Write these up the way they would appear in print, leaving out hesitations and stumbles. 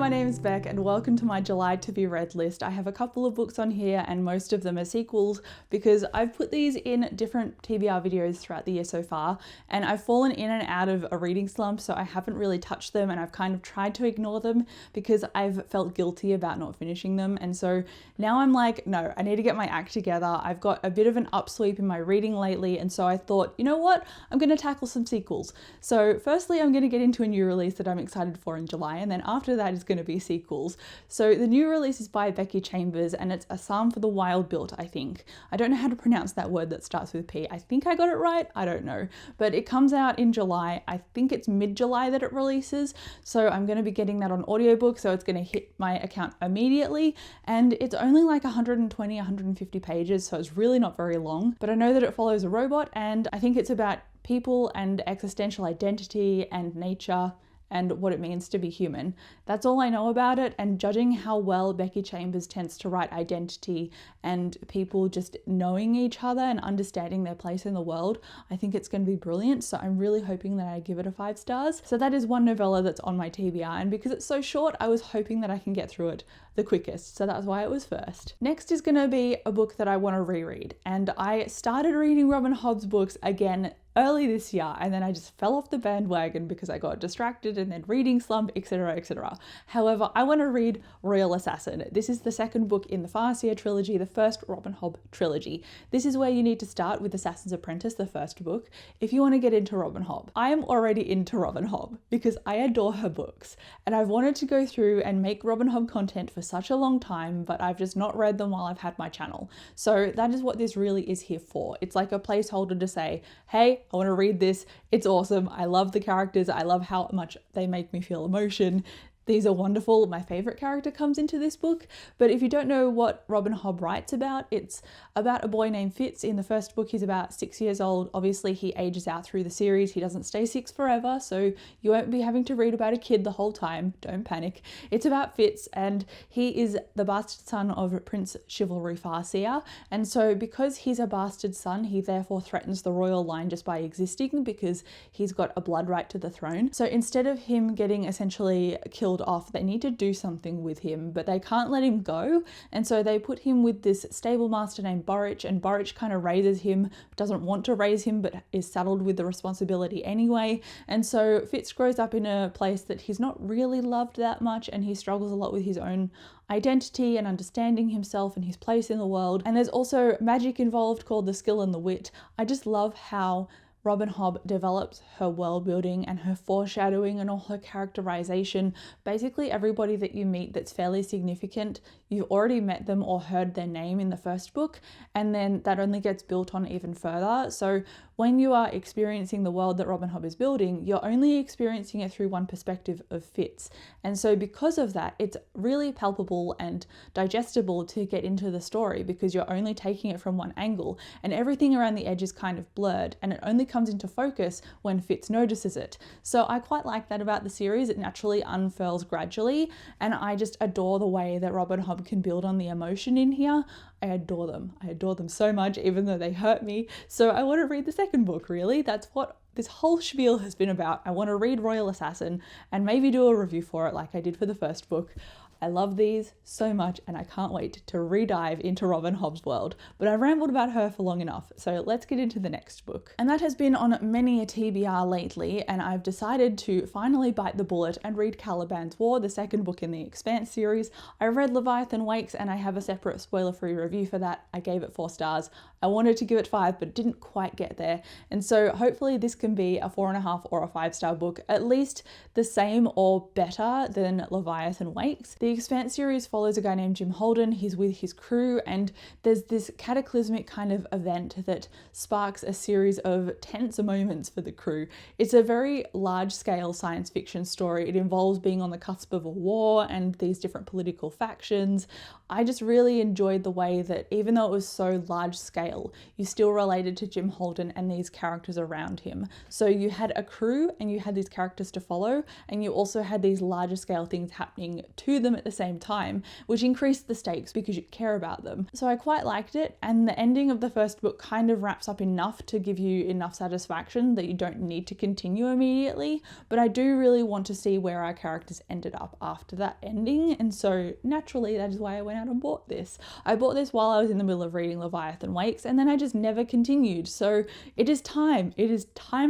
my name is Beck and welcome to my July to be read list. I have a couple of books on here and most of them are sequels because I've put these in different TBR videos throughout the year so far, and I've fallen in and out of a reading slump, so I haven't really touched them and I've kind of tried to ignore them because I've felt guilty about not finishing them. And so now I'm like, no, I need to get my act together. I've got a bit of an upsweep in my reading lately, and so I thought, you know what, I'm going to tackle some sequels. So firstly, I'm going to get into a new release that I'm excited for in July, and then after that is going to be sequels. So the new release is by Becky Chambers and it's A Psalm for the Wild Built, I think. I don't know how to pronounce that word that starts with P. I think I got it right, I don't know. But it comes out in July. I think it's mid-July that it releases. So I'm going to be getting that on audiobook, so it's going to hit my account immediately. And it's only like 120, 150 pages, so it's really not very long. But I know that it follows a robot, and I think it's about people and existential identity and nature and what it means to be human. That's all I know about it, and judging how well Becky Chambers tends to write identity and people just knowing each other and understanding their place in the world, I think it's going to be brilliant. So I'm really hoping that I give it a 5 stars. So that is one novella that's on my TBR, and because it's so short, I was hoping that I can get through it the quickest, so that's why it was first. Next is going to be a book that I want to reread, and I started reading Robin Hobb's books again early this year, and then I just fell off the bandwagon because I got distracted and then reading slump, etc, etc. However, I want to read Royal Assassin. This is the second book in the Farseer trilogy, the first Robin Hobb trilogy. This is where you need to start with Assassin's Apprentice, the first book, if you want to get into Robin Hobb. I am already into Robin Hobb because I adore her books, and I've wanted to go through and make Robin Hobb content for such a long time, but I've just not read them while I've had my channel. So that is what this really is here for. It's like a placeholder to say, hey, I want to read this. It's awesome. I love the characters. I love how much they make me feel emotion. These are wonderful. My favorite character comes into this book. But if you don't know what Robin Hobb writes about, it's about a boy named Fitz. In the first book, he's about 6 years old. Obviously, he ages out through the series. He doesn't stay 6 forever, so you won't be having to read about a kid the whole time. Don't panic. It's about Fitz, and he is the bastard son of Prince Chivalry Farseer. And so because he's a bastard son, he therefore threatens the royal line just by existing because he's got a blood right to the throne. So instead of him getting essentially killed off, they need to do something with him, but they can't let him go, and so they put him with this stable master named Borich, and Borich kind of raises him, doesn't want to raise him, but is saddled with the responsibility anyway. And so Fitz grows up in a place that he's not really loved that much, and he struggles a lot with his own identity and understanding himself and his place in the world. And there's also magic involved called the skill and the wit. I just love how Robin Hobb develops her world building and her foreshadowing and all her characterization. Basically everybody that you meet that's fairly significant, you've already met them or heard their name in the first book, and then that only gets built on even further. So when you are experiencing the world that Robin Hobb is building, you're only experiencing it through one perspective of Fitz. And so because of that, it's really palpable and digestible to get into the story because you're only taking it from one angle, and everything around the edge is kind of blurred, and it only comes into focus when Fitz notices it. So I quite like that about the series. It naturally unfurls gradually, and I just adore the way that Robin Hobb can build on the emotion in here. I adore them. I adore them so much, even though they hurt me. So I want to read the second book, really. That's what this whole spiel has been about. I want to read Royal Assassin and maybe do a review for it like I did for the first book. I love these so much, and I can't wait to re-dive into Robin Hobb's world. But I've rambled about her for long enough, so let's get into the next book. And that has been on many a TBR lately, and I've decided to finally bite the bullet and read Calibans War, the second book in the Expanse series. I read Leviathan Wakes, and I have a separate spoiler-free review for that. I gave it 4 stars. I wanted to give it 5, but didn't quite get there. And so hopefully this can be a 4.5 or a 5-star book, at least the same or better than Leviathan Wakes. The Expanse series follows a guy named Jim Holden. He's with his crew, and there's this cataclysmic kind of event that sparks a series of tense moments for the crew. It's a very large-scale science fiction story. It involves being on the cusp of a war and these different political factions. I just really enjoyed the way that even though it was so large scale, you still related to Jim Holden and these characters around him. So you had a crew and you had these characters to follow, and you also had these larger scale things happening to them at the same time, which increased the stakes because you care about them. So I quite liked it, and the ending of the first book kind of wraps up enough to give you enough satisfaction that you don't need to continue immediately, but I do really want to see where our characters ended up after that ending, and so naturally that is why I went out and bought this. I bought this while I was in the middle of reading Leviathan Wakes, and then I just never continued, so it is time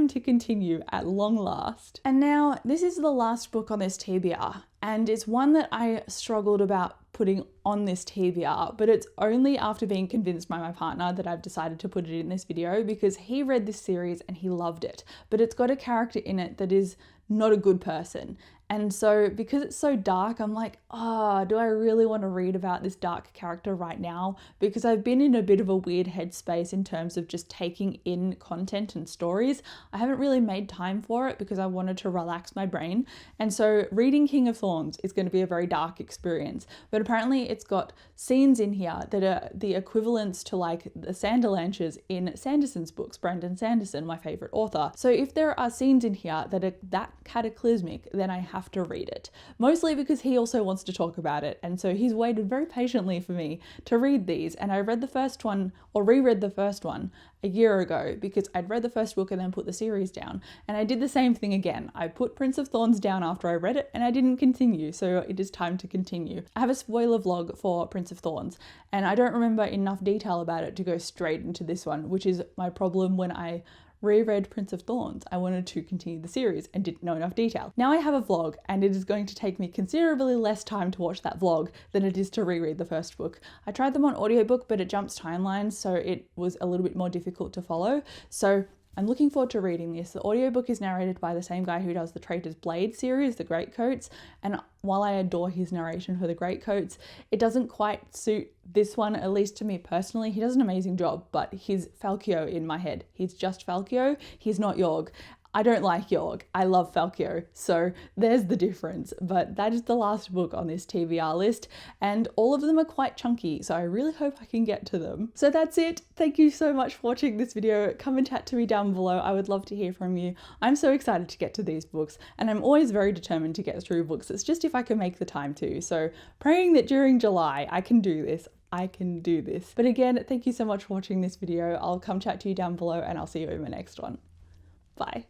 to continue at long last. And now this is the last book on this TBR, and it's one that I struggled about putting on this TBR, but it's only after being convinced by my partner that I've decided to put it in this video, because he read this series and he loved it, but it's got a character in it that is not a good person. And so because it's so dark, I'm like, do I really want to read about this dark character right now? Because I've been in a bit of a weird headspace in terms of just taking in content and stories. I haven't really made time for it because I wanted to relax my brain. And so reading King of Thorns is going to be a very dark experience. But apparently it's got scenes in here that are the equivalents to like the Sanderlanches in Sanderson's books, Brandon Sanderson, my favorite author. So if there are scenes in here that are that cataclysmic, then I have to read it. Mostly because he also wants to talk about it, and so he's waited very patiently for me to read these. And I read the first one, or reread the first one, a year ago because I'd read the first book and then put the series down. And I did the same thing again. I put Prince of Thorns down after I read it and I didn't continue, so it is time to continue. I have a spoiler vlog for Prince of Thorns and I don't remember enough detail about it to go straight into this one, which is my problem when I reread Prince of Thorns. I wanted to continue the series and didn't know enough detail. Now I have a vlog and it is going to take me considerably less time to watch that vlog than it is to reread the first book. I tried them on audiobook, but it jumps timelines, so it was a little bit more difficult to follow. So I'm looking forward to reading this. The audiobook is narrated by the same guy who does the Traitor's Blade series, The Greatcoats, and while I adore his narration for The Greatcoats, it doesn't quite suit this one, at least to me personally. He does an amazing job, but he's Falkio in my head. He's just Falkio, he's not Yorg. I don't like Yorg. I love Falkio, so there's the difference. But that is the last book on this TBR list, and all of them are quite chunky, so I really hope I can get to them. So that's it. Thank you so much for watching this video. Come and chat to me down below. I would love to hear from you. I'm so excited to get to these books, and I'm always very determined to get through books. It's just if I can make the time to. So praying that during July I can do this. I can do this. But again, thank you so much for watching this video. I'll come chat to you down below and I'll see you in my next one. Bye.